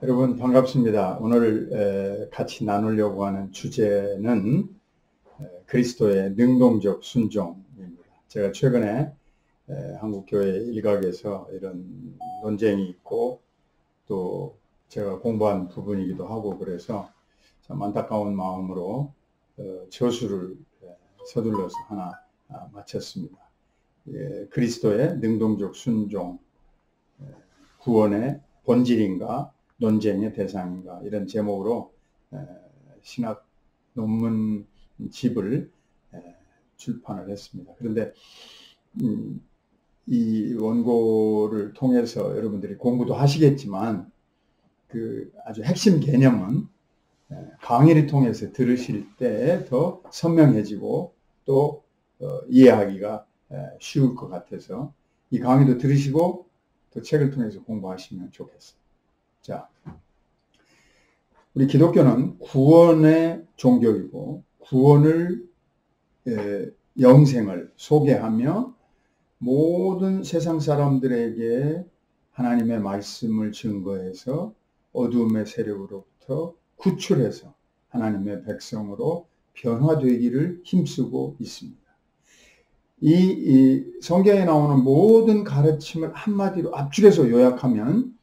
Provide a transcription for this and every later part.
여러분 반갑습니다. 오늘 같이 나누려고 하는 주제는 그리스도의 능동적 순종입니다. 제가 최근에 한국교회 일각에서 이런 논쟁이 있고 또 제가 공부한 부분이기도 하고 그래서 참 안타까운 마음으로 저수를 서둘러서 하나 마쳤습니다. 그리스도의 능동적 순종, 구원의 본질인가 논쟁의 대상인가 이런 제목으로 신학 논문집을 출판을 했습니다. 그런데 이 원고를 통해서 여러분들이 공부도 하시겠지만 그 아주 핵심 개념은 강의를 통해서 들으실 때 더 선명해지고 또 이해하기가 쉬울 것 같아서 이 강의도 들으시고 또 책을 통해서 공부하시면 좋겠어요. 자, 우리 기독교는 구원의 종교이고 구원을 영생을 소개하며 모든 세상 사람들에게 하나님의 말씀을 증거해서 어두움의 세력으로부터 구출해서 하나님의 백성으로 변화되기를 힘쓰고 있습니다. 이 성경에 나오는 모든 가르침을 한마디로 압축해서 요약하면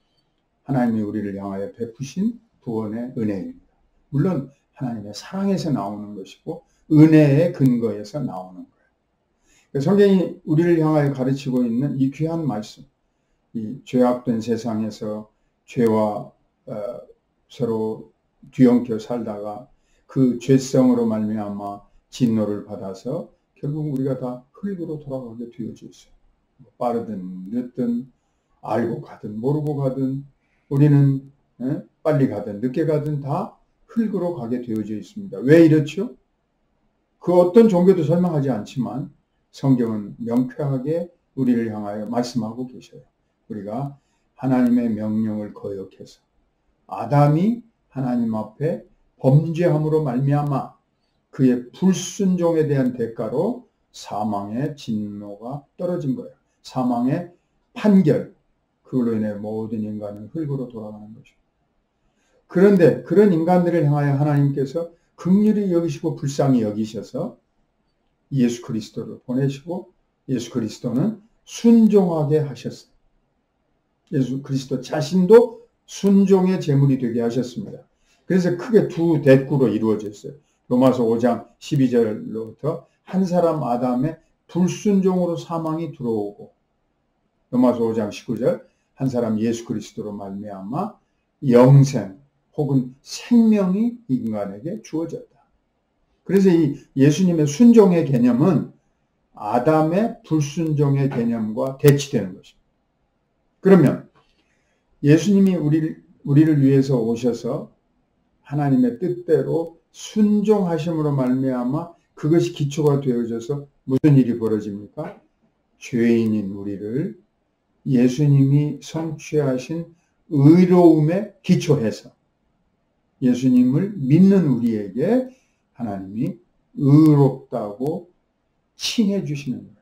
하나님이 우리를 향하여 베푸신 구원의 은혜입니다. 물론 하나님의 사랑에서 나오는 것이고 은혜의 근거에서 나오는 거예요. 성경이 우리를 향하여 가르치고 있는 이 귀한 말씀, 이 죄악된 세상에서 죄와 서로 뒤엉켜 살다가 그 죄성으로 말미암아 진노를 받아서 결국 우리가 다 흙으로 돌아가게 되어져 있어요. 빠르든 늦든 알고 가든 모르고 가든 우리는 빨리 가든 늦게 가든 다 흙으로 가게 되어져 있습니다. 왜 이렇죠? 그 어떤 종교도 설명하지 않지만 성경은 명쾌하게 우리를 향하여 말씀하고 계셔요. 우리가 하나님의 명령을 거역해서 아담이 하나님 앞에 범죄함으로 말미암아 그의 불순종에 대한 대가로 사망의 진노가 떨어진 거예요. 사망의 판결, 그걸로 인해 모든 인간은 흙으로 돌아가는 거죠. 그런데 그런 인간들을 향하여 하나님께서 긍휼히 여기시고 불쌍히 여기셔서 예수 그리스도를 보내시고 예수 그리스도는 순종하게 하셨어요. 예수 그리스도 자신도 순종의 제물이 되게 하셨습니다. 그래서 크게 두 대꾸로 이루어졌어요. 로마서 5장 12절로부터 한 사람 아담의 불순종으로 사망이 들어오고 로마서 5장 19절 한 사람 예수 그리스도로 말미암아 영생 혹은 생명이 인간에게 주어졌다. 그래서 이 예수님의 순종의 개념은 아담의 불순종의 개념과 대치되는 것입니다. 그러면 예수님이 우리를 위해서 오셔서 하나님의 뜻대로 순종하심으로 말미암아 그것이 기초가 되어져서 무슨 일이 벌어집니까? 죄인인 우리를 예수님이 성취하신 의로움에 기초해서 예수님을 믿는 우리에게 하나님이 의롭다고 칭해 주시는 거예요.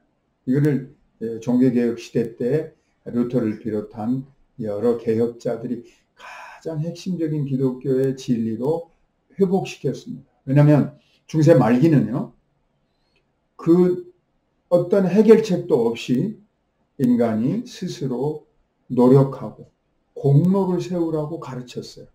이거를 종교개혁 시대 때 루터를 비롯한 여러 개혁자들이 가장 핵심적인 기독교의 진리로 회복시켰습니다. 왜냐하면 중세 말기는요, 그 어떤 해결책도 없이 인간이 스스로 노력하고 공로를 세우라고 가르쳤어요.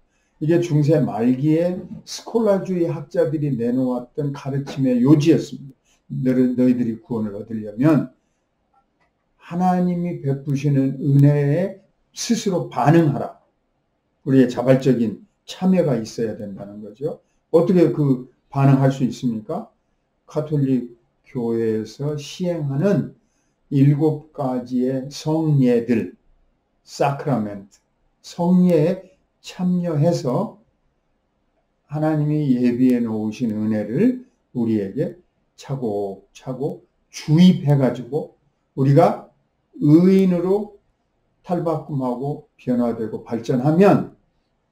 이게 중세 말기에 스콜라주의 학자들이 내놓았던 가르침의 요지였습니다. 너희들이 구원을 얻으려면 하나님이 베푸시는 은혜에 스스로 반응하라. 우리의 자발적인 참여가 있어야 된다는 거죠. 어떻게 그 반응할 수 있습니까? 가톨릭 교회에서 시행하는 7가지의 성예들, 사크라멘트, 성예에 참여해서 하나님이 예비해 놓으신 은혜를 우리에게 차곡차곡 주입해가지고 우리가 의인으로 탈바꿈하고 변화되고 발전하면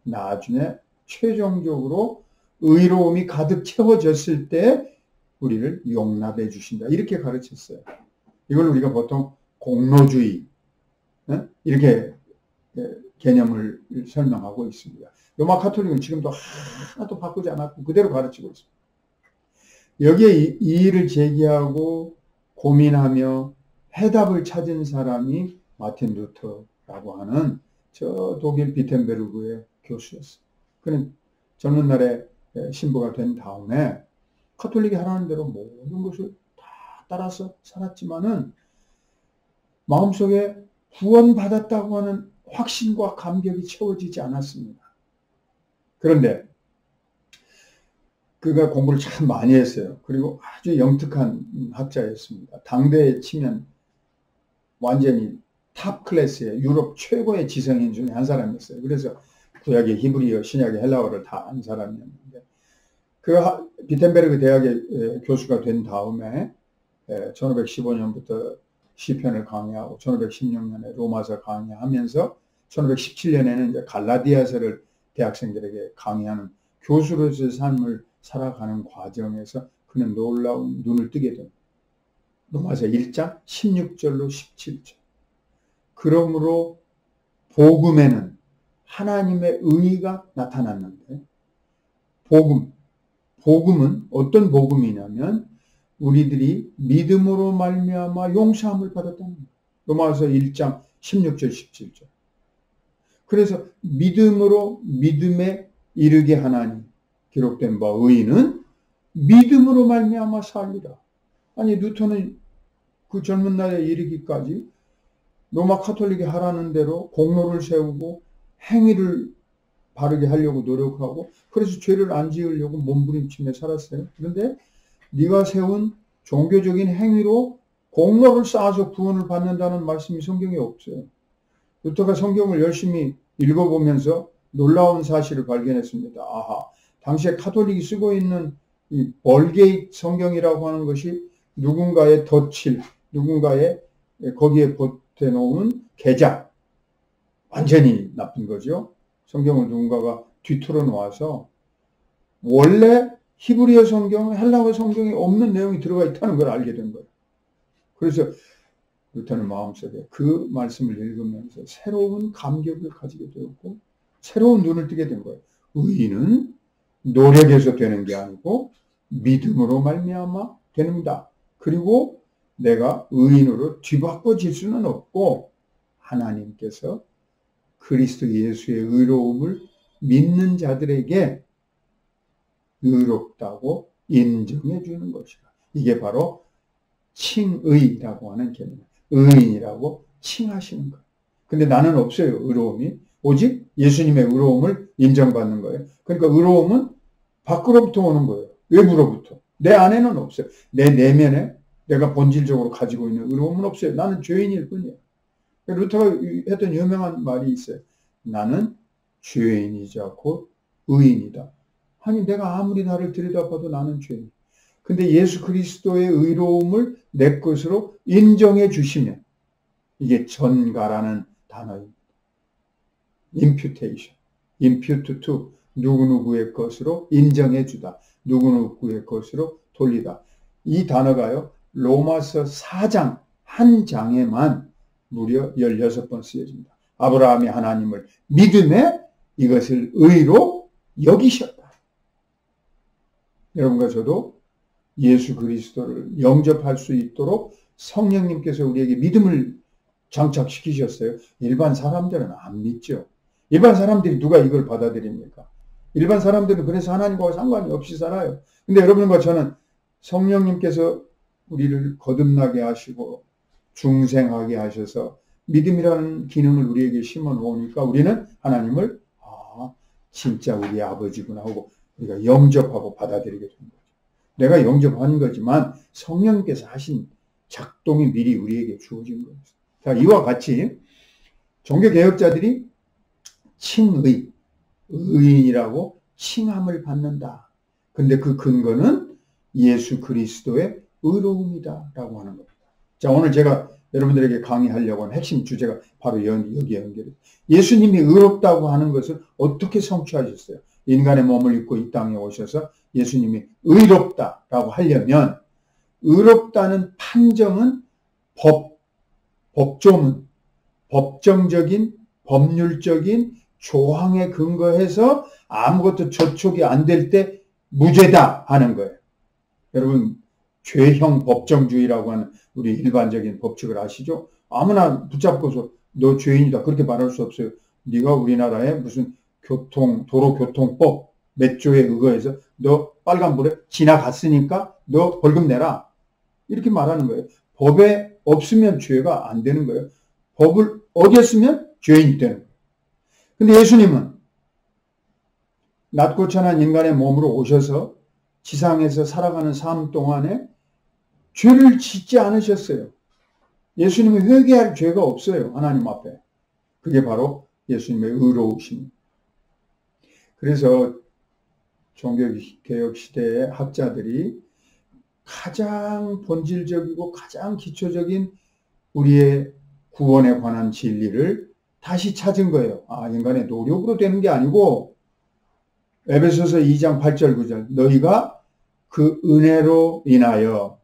나중에 최종적으로 의로움이 가득 채워졌을 때 우리를 용납해 주신다. 이렇게 가르쳤어요. 이걸 우리가 보통 공로주의 이렇게 개념을 설명하고 있습니다. 로마 카톨릭은 지금도 하나도 바꾸지 않았고 그대로 가르치고 있습니다. 여기에 이의를 제기하고 고민하며 해답을 찾은 사람이 마틴 루터라고 하는 저 독일 비텐베르그의 교수였어요. 그는 젊은 날에 신부가 된 다음에 카톨릭이 하라는 대로 모든 것을 다 따라서 살았지만은 마음속에 구원받았다고 하는 확신과 감격이 채워지지 않았습니다. 그런데 그가 공부를 참 많이 했어요. 그리고 아주 영특한 학자였습니다. 당대에 치면 완전히 탑 클래스의 유럽 최고의 지성인 중에 한 사람이었어요. 그래서 구약의 히브리어, 신약의 헬라어를 다 한 사람이었는데 그 비텐베르그 대학의 교수가 된 다음에 1515년부터 시편을 강의하고 1516년에 로마서 강의하면서 1517년에는 이제 갈라디아서를 대학생들에게 강의하는 교수로서의 삶을 살아가는 과정에서 그는 놀라운 눈을 뜨게 됩니다. 로마서 1장 16절로 17절. 그러므로 복음에는 하나님의 의의가 나타났는데 복음은 어떤 복음이냐면 우리들이 믿음으로 말미암아 용서함을 받았다는 거예요. 로마서 1장 16절 17절. 그래서 믿음으로 믿음에 이르게 하나니 기록된 바 의인은 믿음으로 말미암아 살리라. 아니 루터는 그 젊은 날에 이르기까지 로마 카톨릭이 하라는 대로 공로를 세우고 행위를 바르게 하려고 노력하고 그래서 죄를 안 지으려고 몸부림치며 살았어요. 그런데 네가 세운 종교적인 행위로 공로를 쌓아서 구원을 받는다는 말씀이 성경에 없어요. 루터가 성경을 열심히 읽어보면서 놀라운 사실을 발견했습니다. 아하, 당시에 카톨릭이 쓰고 있는 이 벌게이트 성경이라고 하는 것이 누군가의 덧칠, 누군가의 거기에 보태놓은 개작, 완전히 나쁜 거죠. 성경을 누군가가 뒤틀어 놓아서 원래 히브리어 성경, 헬라어 성경에 없는 내용이 들어가 있다는 걸 알게 된 거예요. 그래서 루터는 마음속에 그 말씀을 읽으면서 새로운 감격을 가지게 되었고 새로운 눈을 뜨게 된 거예요. 의인은 노력해서 되는 게 아니고 믿음으로 말미암아 되는다. 그리고 내가 의인으로 뒤바꿔질 수는 없고 하나님께서 그리스도 예수의 의로움을 믿는 자들에게 의롭다고 인정해 주는 것이다. 이게 바로 칭의라고 하는 개념이에요. 의인이라고 칭하시는 거예요. 근데 나는 없어요, 의로움이. 오직 예수님의 의로움을 인정받는 거예요. 그러니까 의로움은 밖으로부터 오는 거예요. 외부로부터. 내 안에는 없어요. 내 내면에 내가 본질적으로 가지고 있는 의로움은 없어요. 나는 죄인일 뿐이에요. 루터가 했던 유명한 말이 있어요. 나는 죄인이자 곧 의인이다. 아니 내가 아무리 나를 들여다봐도 나는 죄인. 근데 예수 그리스도의 의로움을 내 것으로 인정해 주시면 이게 전가라는 단어입니다. imputation, impute to 누구누구의 것으로 인정해 주다. 누구누구의 것으로 돌리다. 이 단어가요. 로마서 4장 한 장에만 무려 16번 쓰여집니다. 아브라함이 하나님을 믿음에 이것을 의로 여기셨다. 여러분과 저도 예수 그리스도를 영접할 수 있도록 성령님께서 우리에게 믿음을 장착시키셨어요. 일반 사람들은 안 믿죠. 일반 사람들이 누가 이걸 받아들입니까? 일반 사람들은 그래서 하나님과 상관이 없이 살아요. 근데 여러분과 저는 성령님께서 우리를 거듭나게 하시고 중생하게 하셔서 믿음이라는 기능을 우리에게 심어 놓으니까 우리는 하나님을 진짜 우리 아버지구나 하고 우리가 영접하고 받아들이게 됩니다. 내가 영접한 거지만 성령님께서 하신 작동이 미리 우리에게 주어진 거예요. 자, 이와 같이 종교개혁자들이 칭의, 의인이라고 칭함을 받는다. 근데 그 근거는 예수 그리스도의 의로움이다라고 하는 겁니다. 자, 오늘 제가 여러분들에게 강의하려고 하는 핵심 주제가 바로 여기에 연결해요. 예수님이 의롭다고 하는 것을 어떻게 성취하셨어요? 인간의 몸을 입고 이 땅에 오셔서 예수님이 의롭다라고 하려면 의롭다는 판정은 법조문, 법정적인 법률적인 조항에 근거해서 아무것도 저촉이 안 될 때 무죄다 하는 거예요. 여러분 죄형 법정주의라고 하는 우리 일반적인 법칙을 아시죠? 아무나 붙잡고서 너 죄인이다 그렇게 말할 수 없어요. 네가 우리나라에 무슨 도로교통법 몇 조에 의거해서 너 빨간불에 지나갔으니까 너 벌금 내라 이렇게 말하는 거예요. 법에 없으면 죄가 안 되는 거예요. 법을 어겼으면 죄인이 되는 거예요. 근데 예수님은 낮고 천한 인간의 몸으로 오셔서 지상에서 살아가는 삶 동안에 죄를 짓지 않으셨어요. 예수님은 회개할 죄가 없어요. 하나님 앞에. 그게 바로 예수님의 의로우심. 그래서 종교개혁 시대의 학자들이 가장 본질적이고 가장 기초적인 우리의 구원에 관한 진리를 다시 찾은 거예요. 아, 인간의 노력으로 되는 게 아니고 에베소서 2장 8절 9절 너희가 그 은혜로 인하여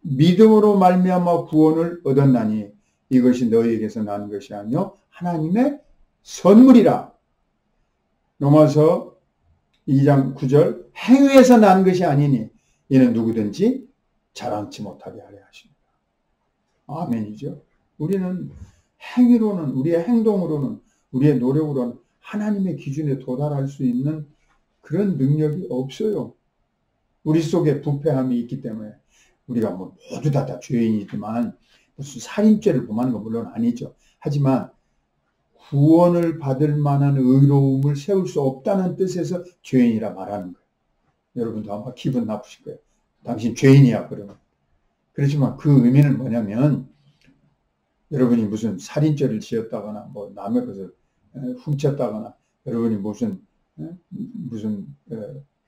믿음으로 말미암아 구원을 얻었나니 이것이 너희에게서 난 것이 아니요 하나님의 선물이라. 로마서 2장 9절 행위에서 난 것이 아니니 이는 누구든지 자랑치 못하게 하려 하십니다. 아멘이죠. 우리는 행위로는 우리의 행동으로는 우리의 노력으로는 하나님의 기준에 도달할 수 있는 그런 능력이 없어요. 우리 속에 부패함이 있기 때문에 우리가 뭐 모두 다 죄인이지만 무슨 살인죄를 범하는 건 물론 아니죠. 하지만 구원을 받을 만한 의로움을 세울 수 없다는 뜻에서 죄인이라 말하는 거예요. 여러분도 아마 기분 나쁘실 거예요. 당신 죄인이야 그러면. 그렇지만 그 의미는 뭐냐면 여러분이 무슨 살인죄를 지었다거나 뭐 남의 것을 훔쳤다거나 여러분이 무슨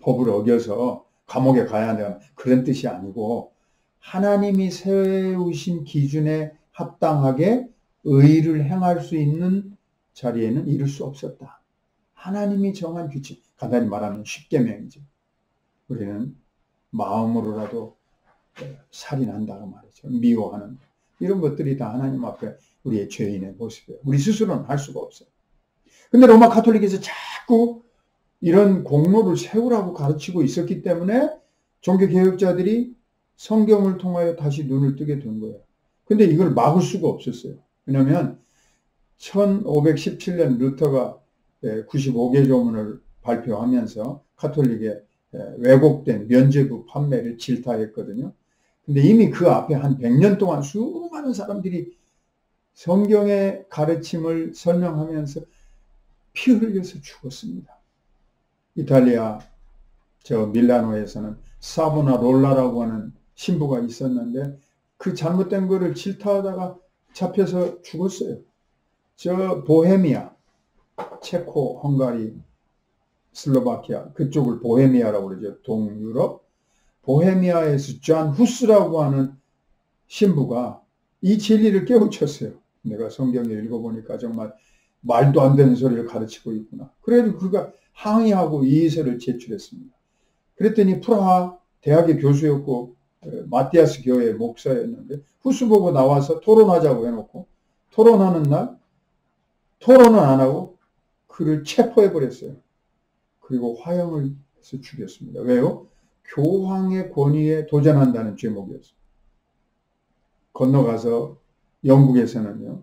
법을 어겨서 감옥에 가야 한다거나 그런 뜻이 아니고 하나님이 세우신 기준에 합당하게 의를 행할 수 있는 자리에는 이룰 수 없었다. 하나님이 정한 규칙, 간단히 말하면 십계명이죠. 우리는 마음으로라도 살인한다고 말이죠. 미워하는 이런 것들이 다 하나님 앞에 우리의 죄인의 모습이에요. 우리 스스로는 할 수가 없어요. 근데 로마 가톨릭에서 자꾸 이런 공로를 세우라고 가르치고 있었기 때문에 종교개혁자들이 성경을 통하여 다시 눈을 뜨게 된 거예요. 근데 이걸 막을 수가 없었어요. 왜냐하면 1517년 루터가 95개 조문을 발표하면서 가톨릭의 왜곡된 면죄부 판매를 질타했거든요. 근데 이미 그 앞에 한 100년 동안 수많은 사람들이 성경의 가르침을 설명하면서 피 흘려서 죽었습니다. 이탈리아 밀라노에서는 사보나롤라라고 하는 신부가 있었는데 그 잘못된 거를 질타하다가 잡혀서 죽었어요. 보헤미아, 체코, 헝가리, 슬로바키아 그쪽을 보헤미아라고 그러죠. 동유럽. 보헤미아에서 존 후스라고 하는 신부가 이 진리를 깨우쳤어요. 내가 성경을 읽어보니까 정말 말도 안 되는 소리를 가르치고 있구나. 그래도 그가 항의하고 이의서를 제출했습니다. 그랬더니 프라하 대학의 교수였고 마티아스 교회 목사였는데 후스 보고 나와서 토론하자고 해놓고 토론하는 날 토론은 안 하고 그를 체포해버렸어요. 그리고 화형을 해서 죽였습니다. 왜요? 교황의 권위에 도전한다는 죄목이었어요. 건너가서 영국에서는요.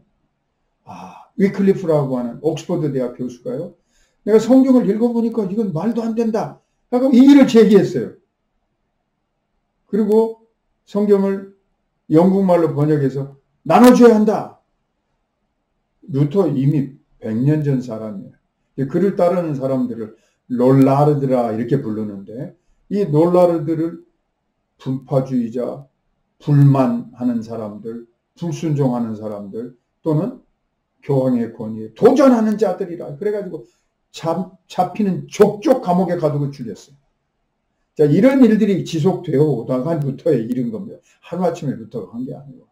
위클리프라고 하는 옥스퍼드 대학 교수가요. 내가 성경을 읽어보니까 이건 말도 안 된다. 하고 이의를 제기했어요. 그리고 성경을 영국말로 번역해서 나눠줘야 한다. 루터 이미 100년 전 사람이에요. 그를 따르는 사람들을 롤라르드라 이렇게 부르는데 이 롤라르드를 분파주의자, 불만하는 사람들, 불순종하는 사람들 또는 교황의 권위에 도전하는 자들이라 그래가지고 잡히는 족족 감옥에 가두고 죽였어요. 자, 이런 일들이 지속되어 오다가 루터에 이른 겁니다. 하루아침에 루터가 한 게 아니고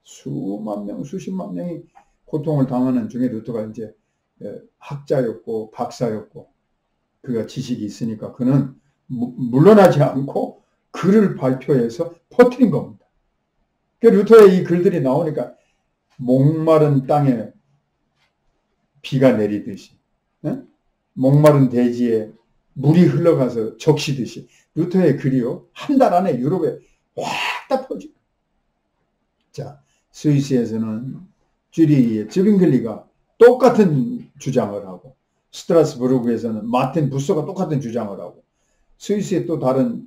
수만 명, 수십만 명이 고통을 당하는 중에 루터가 이제 학자였고 박사였고 그가 지식이 있으니까 그는 물러나지 않고 글을 발표해서 퍼뜨린 겁니다. 그 루터의 이 글들이 나오니까 목마른 땅에 비가 내리듯이, 목마른 대지에 물이 흘러가서 적시듯이 루터의 글이요, 한 달 안에 유럽에 확 다 퍼지고. 자, 스위스에서는 쥐리히의 쯔빙글리가 똑같은 주장을 하고, 스트라스부르크에서는 마틴 부서가 똑같은 주장을 하고, 스위스의 또 다른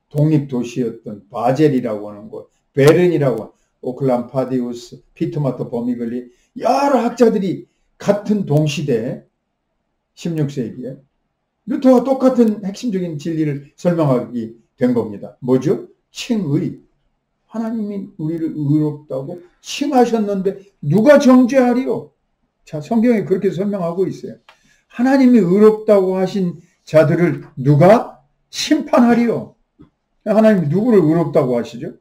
독립도시였던 바젤이라고 하는 곳, 베른이라고 하는 오클람 파디우스, 피트마터 버미글리, 여러 학자들이 같은 동시대에 16세기에 루터와 똑같은 핵심적인 진리를 설명하게 된 겁니다. 뭐죠? 칭의. 하나님이 우리를 의롭다고 칭하셨는데 누가 정죄하리요? 자, 성경에 그렇게 설명하고 있어요. 하나님이 의롭다고 하신 자들을 누가 심판하리요? 하나님이 누구를 의롭다고 하시죠?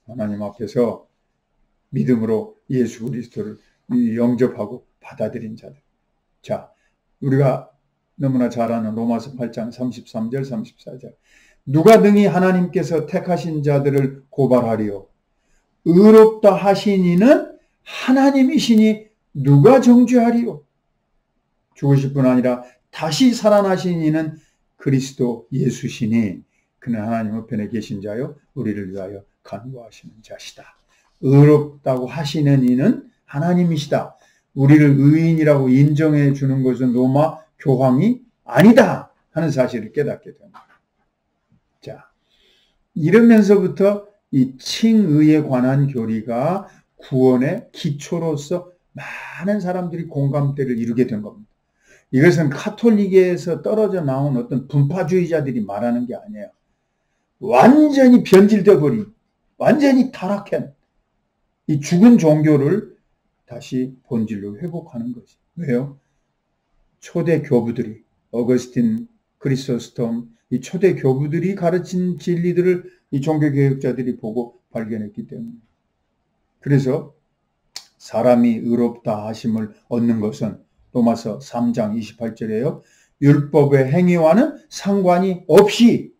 하나님 앞에서 믿음으로 예수 그리스도를 영접하고 받아들인 자들. 자, 우리가 너무나 잘 아는 로마서 8장 33절 34절. 누가 능히 하나님께서 택하신 자들을 고발하리요? 의롭다 하신 이는 하나님이시니 누가 정죄하리요? 죽으실 뿐 아니라 다시 살아나신 이는 그리스도 예수시니 그는 하나님 우편에 계신 자요 우리를 위하여 간구하시는 자시다. 의롭다고 하시는 이는 하나님이시다. 우리를 의인이라고 인정해 주는 것은 로마 교황이 아니다 하는 사실을 깨닫게 됩니다. 자, 이러면서부터 이 칭의에 관한 교리가 구원의 기초로서 많은 사람들이 공감대를 이루게 된 겁니다. 이것은 카톨릭에서 떨어져 나온 어떤 분파주의자들이 말하는 게 아니에요. 완전히 변질되어 버린, 완전히 타락한 이 죽은 종교를 다시 본질로 회복하는 거지. 왜요? 초대 교부들이, 어거스틴, 크리소스톰, 이 초대 교부들이 가르친 진리들을 이 종교개혁자들이 보고 발견했기 때문에. 그래서 사람이 의롭다 하심을 얻는 것은 로마서 3장 28절에요. 율법의 행위와는 상관이 없이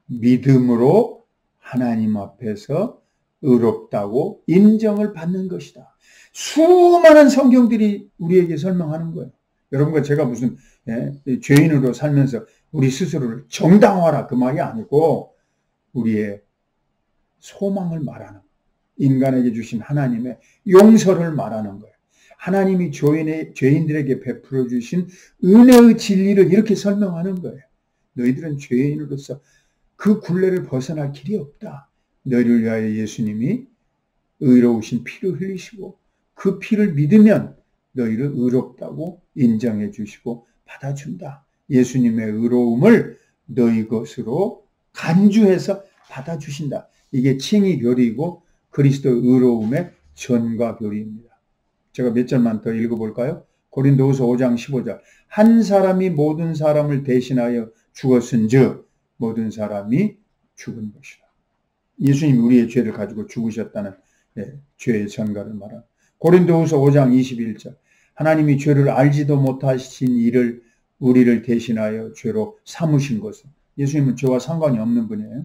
믿음으로 하나님 앞에서 의롭다고 인정을 받는 것이다. 수많은 성경들이 우리에게 설명하는 거예요. 여러분과 제가 무슨 죄인으로 살면서 우리 스스로를 정당화라 그 말이 아니고 우리의 소망을 말하는 거예요. 인간에게 주신 하나님의 용서를 말하는 거예요. 하나님이 죄인들에게 베풀어 주신 은혜의 진리를 이렇게 설명하는 거예요. 너희들은 죄인으로서 그 굴레를 벗어날 길이 없다. 너희를 위하여 예수님이 의로우신 피를 흘리시고 그 피를 믿으면 너희를 의롭다고 인정해 주시고 받아준다. 예수님의 의로움을 너희 것으로 간주해서 받아주신다. 이게 칭의 교리이고 그리스도 의로움의 전과 교리입니다. 제가 몇 절만 더 읽어볼까요? 고린도후서 5장 15절. 한 사람이 모든 사람을 대신하여 죽었은즉 모든 사람이 죽은 것이다. 예수님이 우리의 죄를 가지고 죽으셨다는 죄의 전가를 말합니다. 고린도후서 5장 21절. 하나님이 죄를 알지도 못하신 이를 우리를 대신하여 죄로 삼으신 것은 예수님은 죄와 상관이 없는 분이에요.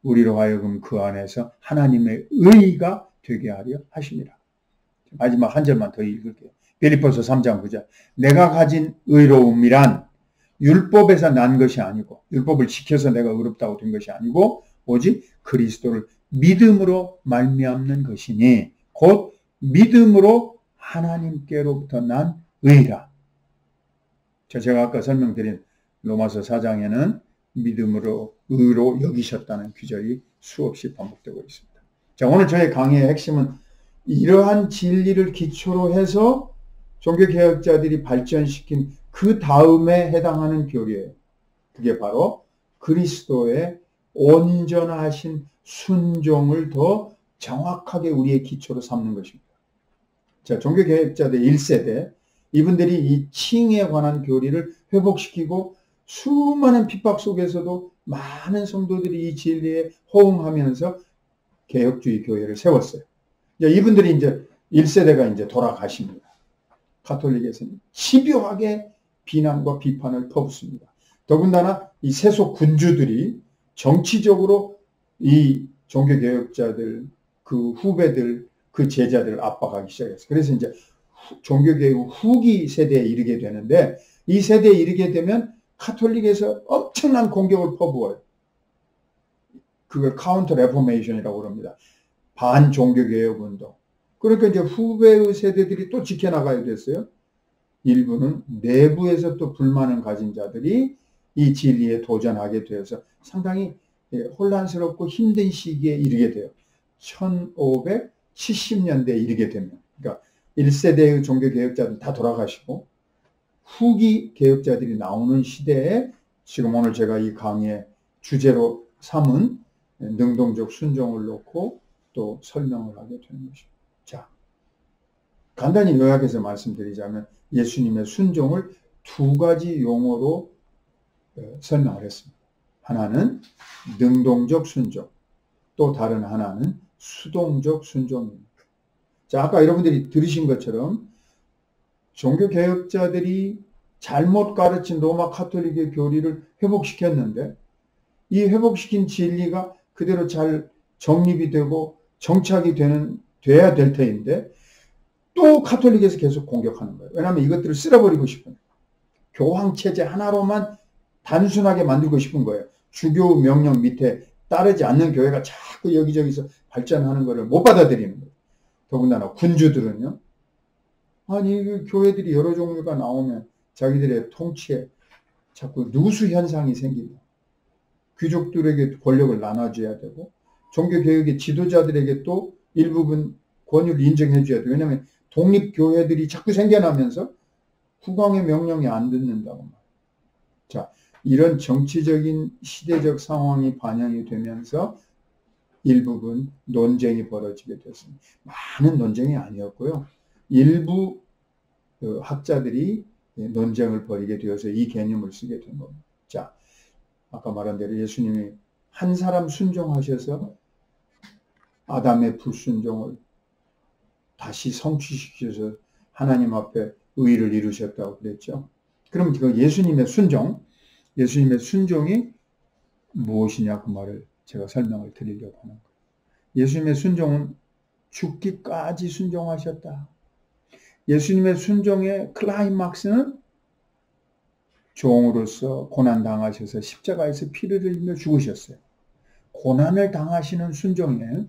우리로 하여금 그 안에서 하나님의 의가 되게 하려 하십니다. 마지막 한 절만 더 읽을게요. 빌립보서 3장 9절. 내가 가진 의로움이란 율법에서 난 것이 아니고 율법을 지켜서 내가 의롭다고 된 것이 아니고 오직 그리스도를 믿음으로 말미암는 것이니 곧 믿음으로 하나님께로부터 난 의라. 제가 아까 설명드린 로마서 4장에는 믿음으로 의로 여기셨다는 규절이 수없이 반복되고 있습니다. 자, 오늘 저의 강의의 핵심은 이러한 진리를 기초로 해서 종교개혁자들이 발전시킨 그 다음에 해당하는 교리예요. 그게 바로 그리스도의 온전하신 순종을 더 정확하게 우리의 기초로 삼는 것입니다. 자, 종교개혁자들 1세대, 이분들이 이 칭에 관한 교리를 회복시키고 수많은 핍박 속에서도 많은 성도들이 이 진리에 호응하면서 개혁주의 교회를 세웠어요. 이분들이 이제 1세대가 이제 돌아가십니다. 가톨릭에서는 집요하게 비난과 비판을 퍼붓습니다. 더군다나 이 세속 군주들이 정치적으로 이 종교개혁자들, 그 후배들, 그 제자들을 압박하기 시작했어요. 그래서 이제 종교개혁 후기 세대에 이르게 되는데, 이 세대에 이르게 되면 카톨릭에서 엄청난 공격을 퍼부어요. 그걸 카운터 레포메이션이라고 그럽니다. 반종교개혁 운동. 그러니까 이제 후배의 세대들이 또 지켜나가야 됐어요. 일부는 내부에서 또 불만을 가진 자들이 이 진리에 도전하게 되어서 상당히 혼란스럽고 힘든 시기에 이르게 돼요. 1570년대에 이르게 되면. 그러니까 1세대의 종교개혁자들 다 돌아가시고 후기 개혁자들이 나오는 시대에 지금 오늘 제가 이 강의의 주제로 삼은 능동적 순종을 놓고 또 설명을 하게 되는 것입니다. 자, 간단히 요약해서 말씀드리자면 예수님의 순종을 두 가지 용어로 설명을 했습니다. 하나는 능동적 순종, 또 다른 하나는 수동적 순종입니다. 자, 아까 여러분들이 들으신 것처럼 종교개혁자들이 잘못 가르친 로마 카톨릭의 교리를 회복시켰는데 이 회복시킨 진리가 그대로 잘 정립이 되고 정착이 돼야 될 터인데 또 카톨릭에서 계속 공격하는 거예요. 왜냐하면 이것들을 쓸어버리고 싶은 교황체제 하나로만 단순하게 만들고 싶은 거예요. 주교 명령 밑에 따르지 않는 교회가 자꾸 여기저기서 발전하는 것을 못 받아들이는 거예요. 더군다나 군주들은요. 아니 교회들이 여러 종류가 나오면 자기들의 통치에 자꾸 누수 현상이 생기고 귀족들에게 권력을 나눠줘야 되고 종교개혁의 지도자들에게 또 일부분 권위를 인정해 줘야 돼요. 왜냐하면 독립교회들이 자꾸 생겨나면서 국왕의 명령이 안 듣는다고 말이에요. 자, 이런 정치적인 시대적 상황이 반영이 되면서 일부분 논쟁이 벌어지게 됐습니다. 많은 논쟁이 아니었고요. 일부 학자들이 논쟁을 벌이게 되어서 이 개념을 쓰게 된 겁니다. 자, 아까 말한 대로 예수님이 한 사람 순종하셔서 아담의 불순종을 다시 성취시켜서 하나님 앞에 의를 이루셨다고 그랬죠. 그럼 그 예수님의 순종이 무엇이냐 그 말을 제가 설명을 드리려고 하는 거예요. 예수님의 순종은 죽기까지 순종하셨다. 예수님의 순종의 클라이막스는 종으로서 고난당하셔서 십자가에서 피를 흘리며 죽으셨어요. 고난을 당하시는 순종에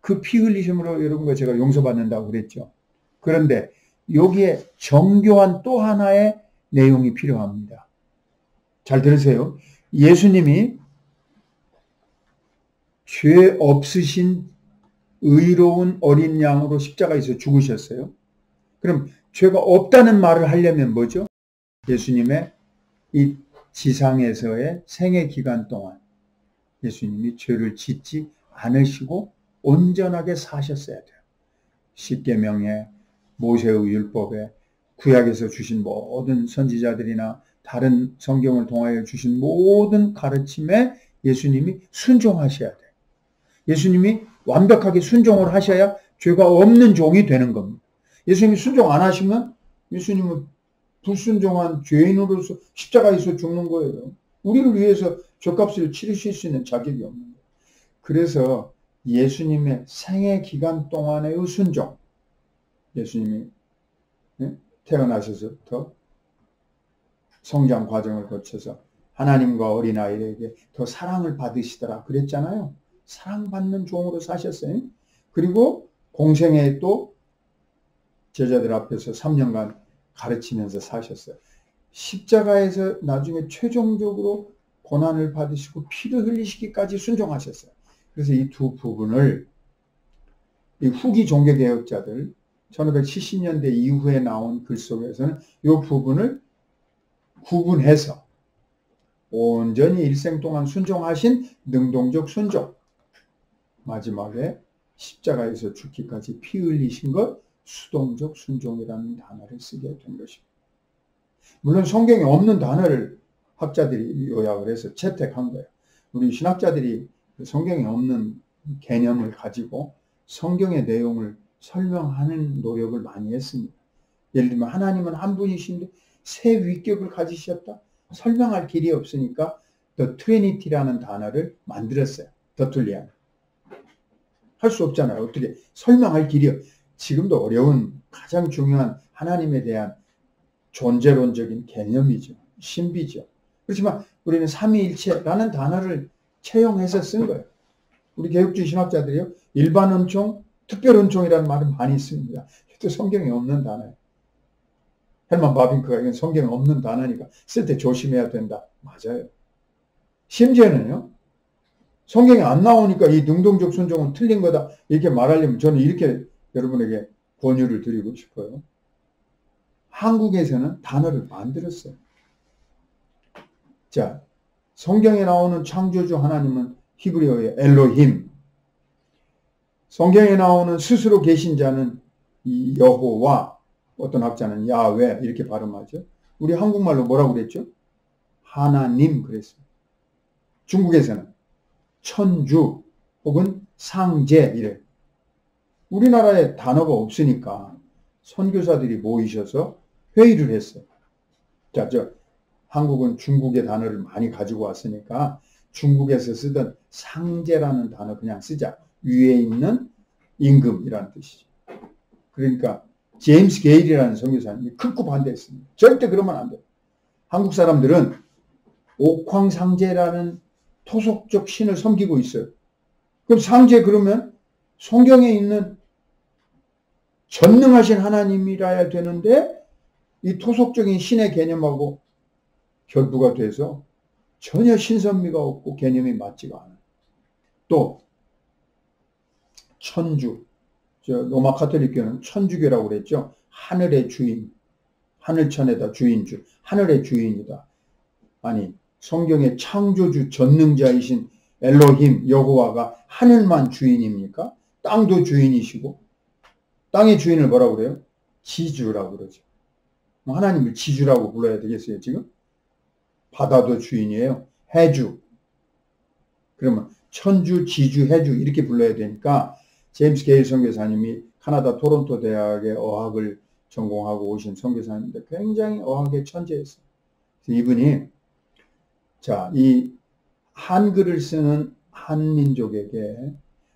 그 피 흘리심으로 여러분과 제가 용서받는다고 그랬죠. 그런데 여기에 정교한 또 하나의 내용이 필요합니다. 잘 들으세요. 예수님이 죄 없으신 의로운 어린 양으로 십자가에서 죽으셨어요. 그럼 죄가 없다는 말을 하려면 뭐죠? 예수님의 이 지상에서의 생애 기간 동안 예수님이 죄를 짓지 않으시고 온전하게 사셨어야 돼요. 십계명에 모세의 율법에 구약에서 주신 모든 선지자들이나 다른 성경을 통하여 주신 모든 가르침에 예수님이 순종하셔야 돼요. 예수님이 완벽하게 순종을 하셔야 죄가 없는 종이 되는 겁니다. 예수님이 순종 안 하시면 예수님은 불순종한 죄인으로서 십자가에서 죽는 거예요. 우리를 위해서 죄값을 치르실 수 있는 자격이 없는 거예요. 그래서 예수님의 생애 기간 동안의 순종, 예수님이 태어나셔서부터 성장 과정을 거쳐서 하나님과 어린아이에게 더 사랑을 받으시더라 그랬잖아요. 사랑받는 종으로 사셨어요. 그리고 공생에 또 제자들 앞에서 3년간 가르치면서 사셨어요. 십자가에서 나중에 최종적으로 고난을 받으시고 피를 흘리시기까지 순종하셨어요. 그래서 이 두 부분을 이 후기 종교개혁자들 1570년대 이후에 나온 글 속에서는 이 부분을 구분해서 온전히 일생 동안 순종하신 능동적 순종, 마지막에 십자가에서 죽기까지 피 흘리신 것 수동적 순종이라는 단어를 쓰게 된 것입니다. 물론 성경에 없는 단어를 학자들이 요약을 해서 채택한 거예요. 우리 신학자들이 성경에 없는 개념을 가지고 성경의 내용을 설명하는 노력을 많이 했습니다. 예를 들면 하나님은 한 분이신데 세 위격을 가지셨다? 설명할 길이 없으니까 The Trinity라는 단어를 만들었어요. 더툴리안. 할 수 없잖아요. 어떻게 설명할 길이 지금도 어려운 가장 중요한 하나님에 대한 존재론적인 개념이죠. 신비죠. 그렇지만 우리는 삼위일체라는 단어를 채용해서 쓴 거예요. 우리 개혁주의 신학자들이요. 일반 은총, 특별 은총이라는 말을 많이 씁니다. 또 성경에 없는 단어예요. 헬만 바빙크가 이건 성경에 없는 단어니까 쓸 때 조심해야 된다. 맞아요. 심지어는요. 성경에 안 나오니까 이 능동적 순종은 틀린 거다. 이렇게 말하려면 저는 이렇게 여러분에게 권유를 드리고 싶어요. 한국에서는 단어를 만들었어요. 자, 성경에 나오는 창조주 하나님은 히브리어의 엘로힘. 성경에 나오는 스스로 계신 자는 이 여호와, 어떤 학자는 야훼 이렇게 발음하죠. 우리 한국말로 뭐라고 그랬죠? 하나님 그랬어요. 중국에서는 천주 혹은 상제 이래. 우리나라에 단어가 없으니까 선교사들이 모이셔서 회의를 했어요. 자, 한국은 중국의 단어를 많이 가지고 왔으니까 중국에서 쓰던 상제라는 단어 그냥 쓰자. 위에 있는 임금이라는 뜻이죠. 그러니까 제임스 게일이라는 선교사님이 극구 반대했습니다. 절대 그러면 안 돼요. 한국 사람들은 옥황상제라는 토속적 신을 섬기고 있어요. 그럼 상제 그러면 성경에 있는 전능하신 하나님이라야 되는데 이 토속적인 신의 개념하고 결부가 돼서 전혀 신선미가 없고 개념이 맞지가 않아요. 또 천주, 로마 카톨릭교는 천주교라고 그랬죠. 하늘의 주인, 하늘천에다 주인주, 하늘의 주인이다. 아니 성경의 창조주 전능자이신 엘로힘 여호와가 하늘만 주인입니까? 땅도 주인이시고 땅의 주인을 뭐라고 그래요? 지주라고 그러죠. 하나님을 지주라고 불러야 되겠어요 지금? 바다도 주인이에요. 해주. 그러면 천주, 지주, 해주 이렇게 불러야 되니까 제임스 게일 선교사님이 카나다 토론토 대학의 어학을 전공하고 오신 선교사님인데 굉장히 어학의 천재였어요. 그래서 이분이 자, 이 한글을 쓰는 한민족에게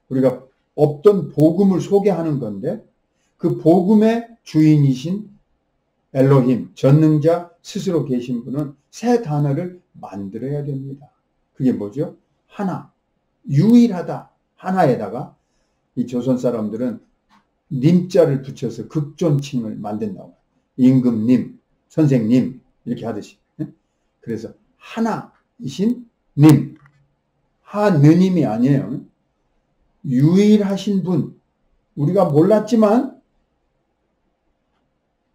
우리가 없던 복음을 소개하는 건데 그 복음의 주인이신 엘로힘, 전능자 스스로 계신 분은 새 단어를 만들어야 됩니다. 그게 뭐죠? 하나, 유일하다. 하나에다가 이 조선 사람들은 님자를 붙여서 극존칭을 만든다고. 임금님, 선생님 이렇게 하듯이. 그래서 하나이신 님, 하느님이 아니에요. 유일하신 분, 우리가 몰랐지만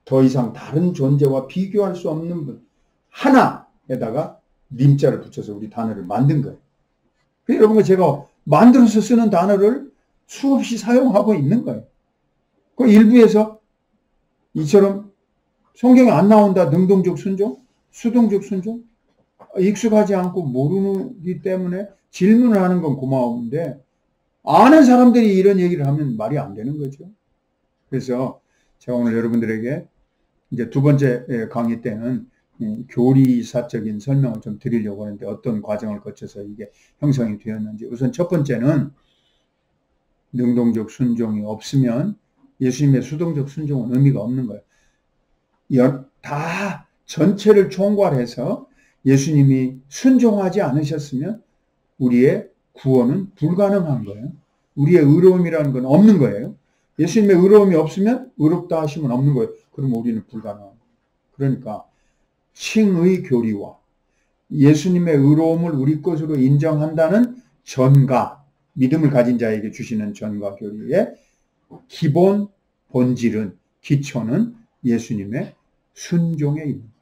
더 이상 다른 존재와 비교할 수 없는 분, 하나에다가 님자를 붙여서 우리 단어를 만든 거예요. 여러분, 제가 만들어서 쓰는 단어를 수없이 사용하고 있는 거예요. 그 일부에서 이처럼 성경에 안 나온다. 능동적 순종, 수동적 순종, 익숙하지 않고 모르기 때문에 질문을 하는 건 고마운데 아는 사람들이 이런 얘기를 하면 말이 안 되는 거죠. 그래서 제가 오늘 여러분들에게 이제 두 번째 강의 때는 교리사적인 설명을 좀 드리려고 하는데 어떤 과정을 거쳐서 이게 형성이 되었는지. 우선 첫 번째는 능동적 순종이 없으면 예수님의 수동적 순종은 의미가 없는 거예요. 다 전체를 총괄해서 예수님이 순종하지 않으셨으면 우리의 구원은 불가능한 거예요. 우리의 의로움이라는 건 없는 거예요. 예수님의 의로움이 없으면 의롭다 하심은 없는 거예요. 그럼 우리는 불가능한 거예요. 그러니까 칭의 교리와 예수님의 의로움을 우리 것으로 인정한다는 전가, 믿음을 가진 자에게 주시는 전가 교리의 기본 본질은, 기초는 예수님의 순종에 있는 거예요.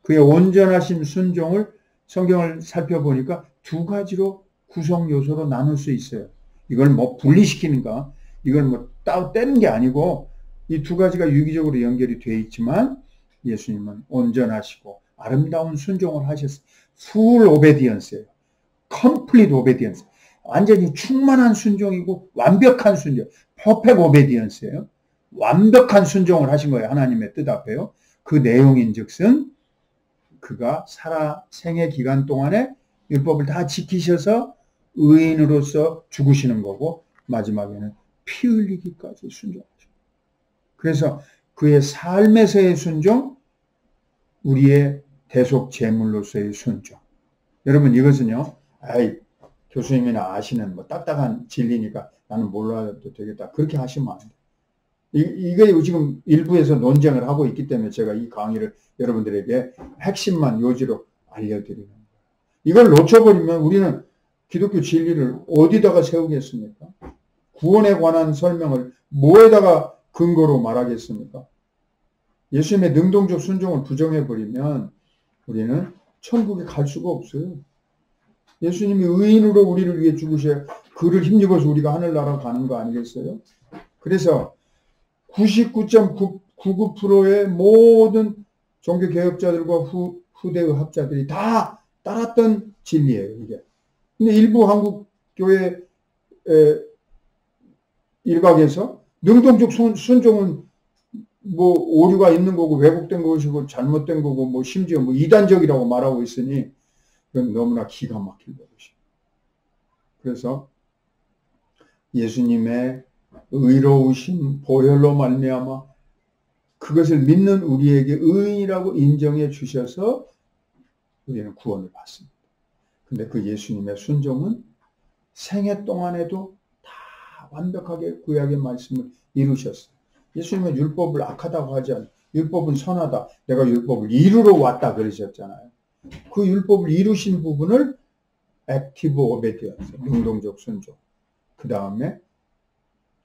그의 온전하신 순종을 성경을 살펴보니까 두 가지로 구성 요소로 나눌 수 있어요. 이걸 뭐 분리시키는가, 이걸 뭐 따로 떼는 게 아니고 이 두 가지가 유기적으로 연결이 되어 있지만 예수님은 온전하시고 아름다운 순종을 하셨어요. full obedience예요. complete obedience. 완전히 충만한 순종이고 완벽한 순종. perfect obedience예요. 완벽한 순종을 하신 거예요. 하나님의 뜻 앞에요. 그 내용인 즉슨 그가 생애 기간 동안에 율법을 다 지키셔서 의인으로서 죽으시는 거고 마지막에는 피 흘리기까지 순종하죠. 그래서 그의 삶에서의 순종, 우리의 대속 제물로서의 순종. 여러분 이것은요, 교수님이나 아시는 뭐 딱딱한 진리니까 나는 몰라도 되겠다. 그렇게 하시면 안 돼요. 이게 지금 일부에서 논쟁을 하고 있기 때문에 제가 이 강의를 여러분들에게 핵심만 요지로 알려드리는 거예요. 이걸 놓쳐버리면 우리는 기독교 진리를 어디다가 세우겠습니까? 구원에 관한 설명을 뭐에다가 근거로 말하겠습니까? 예수님의 능동적 순종을 부정해버리면 우리는 천국에 갈 수가 없어요. 예수님이 의인으로 우리를 위해 죽으셔야 그를 힘입어서 우리가 하늘나라 가는 거 아니겠어요? 그래서 99.99%의 모든 종교개혁자들과 후대의 학자들이 다 따랐던 진리예요, 이게. 근데 일부 한국교회 일각에서 능동적 순종은 뭐 오류가 있는 거고 왜곡된 것이고 잘못된 거고 뭐 심지어 뭐 이단적이라고 말하고 있으니 그건 너무나 기가 막힐 것이에요. 그래서 예수님의 의로우신 보혈로 말미암아 그것을 믿는 우리에게 의인이라고 인정해 주셔서 우리는 구원을 받습니다. 근데 그 예수님의 순종은 생애 동안에도 다 완벽하게 구약의 말씀을 이루셨어요. 예수님은 율법을 악하다고 하지 않아요. 율법은 선하다. 내가 율법을 이루러 왔다 그러셨잖아요. 그 율법을 이루신 부분을 액티브 오베디언스, 능동적 순종. 그 다음에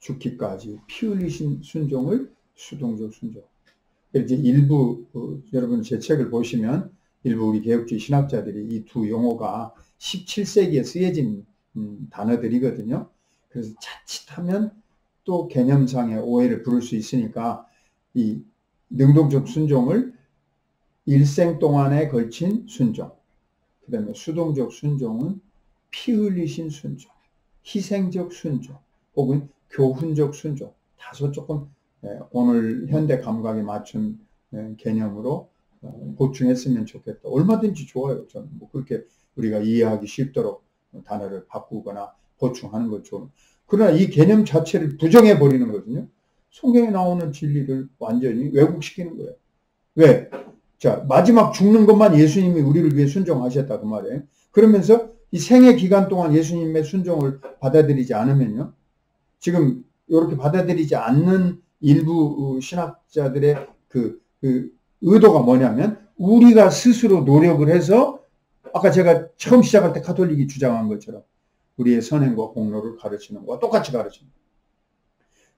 죽기까지 피 흘리신 순종을 수동적 순종. 이제 일부 여러분 제 책을 보시면 일부 우리 개혁주의 신학자들이 이 두 용어가 17세기에 쓰여진 단어들이거든요. 그래서 자칫하면 또 개념상의 오해를 부를 수 있으니까 이 능동적 순종을 일생 동안에 걸친 순종, 그 다음에 수동적 순종은 피 흘리신 순종, 희생적 순종, 혹은 교훈적 순종, 다소 조금 오늘 현대 감각에 맞춘 개념으로 보충했으면 좋겠다. 얼마든지 좋아요. 저는 뭐 그렇게 우리가 이해하기 쉽도록 단어를 바꾸거나 보충하는 것 좋은. 그러나 이 개념 자체를 부정해 버리는 거거든요. 성경에 나오는 진리를 완전히 왜곡시키는 거예요. 왜? 자, 마지막 죽는 것만 예수님이 우리를 위해 순종하셨다 그 말이에요. 그러면서 이 생애 기간 동안 예수님의 순종을 받아들이지 않으면요. 지금 이렇게 받아들이지 않는 일부 신학자들의 그 의도가 뭐냐면 우리가 스스로 노력을 해서 아까 제가 처음 시작할 때 가톨릭이 주장한 것처럼 우리의 선행과 공로를 가르치는 것과 똑같이 가르칩니다.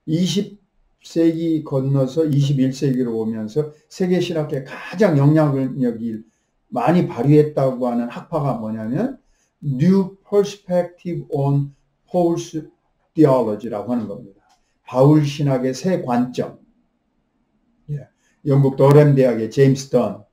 20세기 건너서 21세기로 오면서 세계 신학계에 가장 영향력이 많이 발휘했다고 하는 학파가 뭐냐면 New Perspective on Paul's Theology라고 하는 겁니다. 바울 신학의 새 관점. 영국 더램 대학의 제임스 던,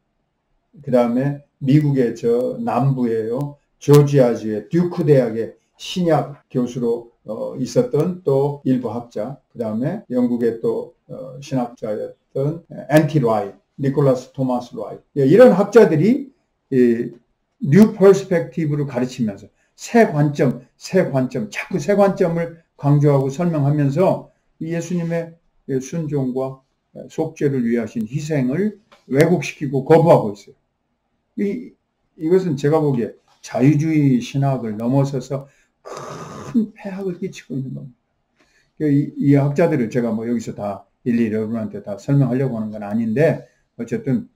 그 다음에 미국의 저 남부에요 조지아주의 듀크 대학의 신약 교수로 있었던 또 일부 학자, 그 다음에 영국의 또 신학자였던 앤티 라이, 니콜라스 토마스 라이, 이런 학자들이 뉴 퍼스펙티브를 가르치면서 새 관점, 자꾸 새 관점을 강조하고 설명하면서 예수님의 순종과 속죄를 위해 하신 희생을 왜곡시키고 거부하고 있어요. 이것은 제가 보기에 자유주의 신학을 넘어서서 큰 폐악을 끼치고 있는 겁니다. 이 학자들을 제가 뭐 여기서 다 일일이 여러분한테 다 설명하려고 하는 건 아닌데 어쨌든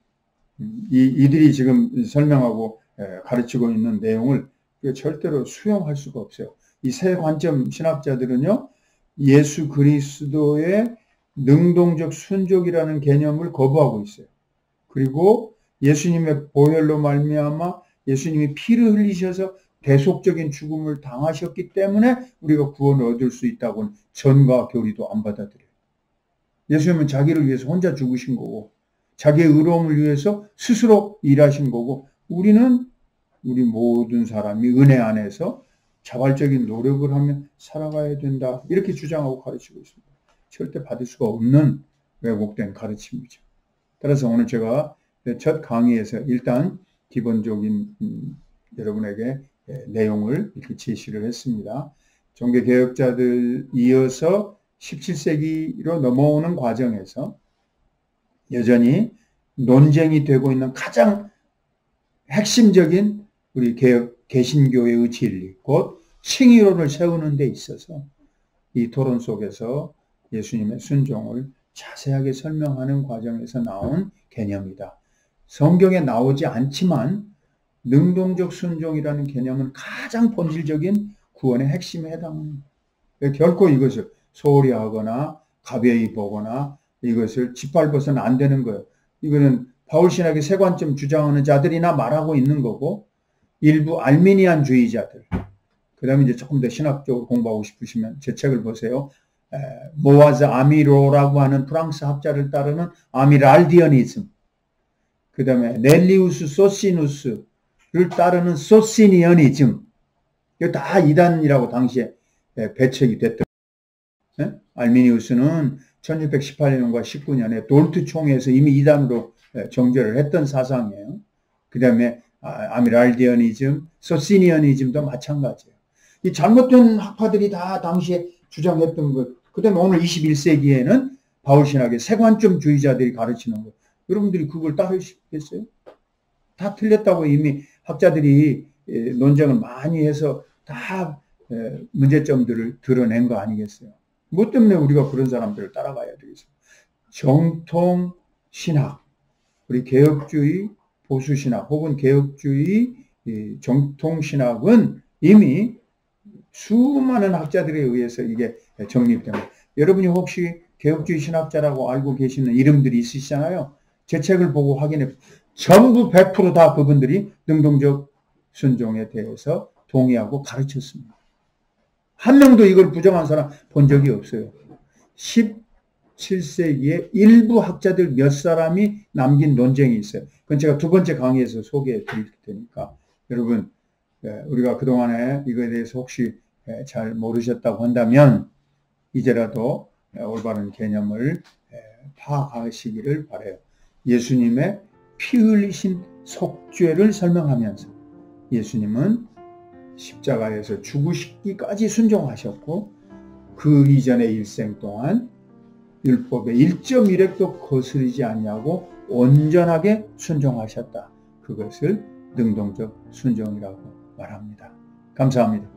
이들이 지금 설명하고 가르치고 있는 내용을 절대로 수용할 수가 없어요. 이 새 관점 신학자들은요, 예수 그리스도의 능동적 순종이라는 개념을 거부하고 있어요. 그리고 예수님의 보혈로 말미암아 예수님이 피를 흘리셔서 대속적인 죽음을 당하셨기 때문에 우리가 구원을 얻을 수 있다고는 전과 교리도 안 받아들여요. 예수님은 자기를 위해서 혼자 죽으신 거고 자기의 의로움을 위해서 스스로 일하신 거고 우리는 우리 모든 사람이 은혜 안에서 자발적인 노력을 하며 살아가야 된다. 이렇게 주장하고 가르치고 있습니다. 절대 받을 수가 없는 왜곡된 가르침이죠. 따라서 오늘 제가 첫 강의에서 일단 기본적인 여러분에게 내용을 이렇게 제시를 했습니다. 종교개혁자들 이어서 17세기로 넘어오는 과정에서 여전히 논쟁이 되고 있는 가장 핵심적인 우리 개신교의 진리, 곧 칭의론을 세우는 데 있어서 이 토론 속에서 예수님의 순종을 자세하게 설명하는 과정에서 나온 개념이다. 성경에 나오지 않지만 능동적 순종이라는 개념은 가장 본질적인 구원의 핵심에 해당합니다. 결코 이것을 소홀히 하거나 가벼이 보거나 이것을 짓밟아서는 안 되는 거예요. 이거는 바울신학의 세 관점 주장하는 자들이나 말하고 있는 거고, 일부 알미니안주의자들, 그 다음에 이제 조금 더 신학적으로 공부하고 싶으시면 제 책을 보세요. 모아즈 아미로라고 하는 프랑스 학자를 따르는 아미랄디언이즘, 그 다음에 넬리우스 소시누스를 따르는 소시니언이즘, 이거 다 이단이라고 당시에 배척이 됐던. 알미니우스는 1618년과 19년에 돌트 총회에서 이미 이단으로 정죄를 했던 사상이에요. 그 다음에 아미랄디언이즘, 소시니언이즘도 마찬가지예요. 이 잘못된 학파들이 다 당시에 주장했던 것. 그 다음에 오늘 21세기에는 바울신학의 세관점주의자들이 가르치는 것. 여러분들이 그걸 따르시겠어요? 다 틀렸다고 이미 학자들이 논쟁을 많이 해서 다 문제점들을 드러낸 거 아니겠어요? 뭐 때문에 우리가 그런 사람들을 따라가야 되겠어요? 정통 신학, 우리 개혁주의 보수신학 혹은 개혁주의 정통신학은 이미 수많은 학자들에 의해서 이게 정립됩니다. 여러분이 혹시 개혁주의 신학자라고 알고 계시는 이름들이 있으시잖아요. 제 책을 보고 확인해 전부 100% 다 그분들이 능동적 순종에 대해서 동의하고 가르쳤습니다. 한 명도 이걸 부정한 사람 본 적이 없어요. 17세기에 일부 학자들 몇 사람이 남긴 논쟁이 있어요. 그건 제가 두 번째 강의에서 소개해 드릴 테니까 여러분, 우리가 그동안에 이거에 대해서 혹시 잘 모르셨다고 한다면 이제라도 올바른 개념을 파악하시기를 바라요. 예수님의 피 흘리신 속죄를 설명하면서 예수님은 십자가에서 죽으시기까지 순종하셨고 그 이전의 일생 동안 율법의 1.1획도 거스르지 아니하고 온전하게 순종하셨다. 그것을 능동적 순종이라고 말합니다. 감사합니다.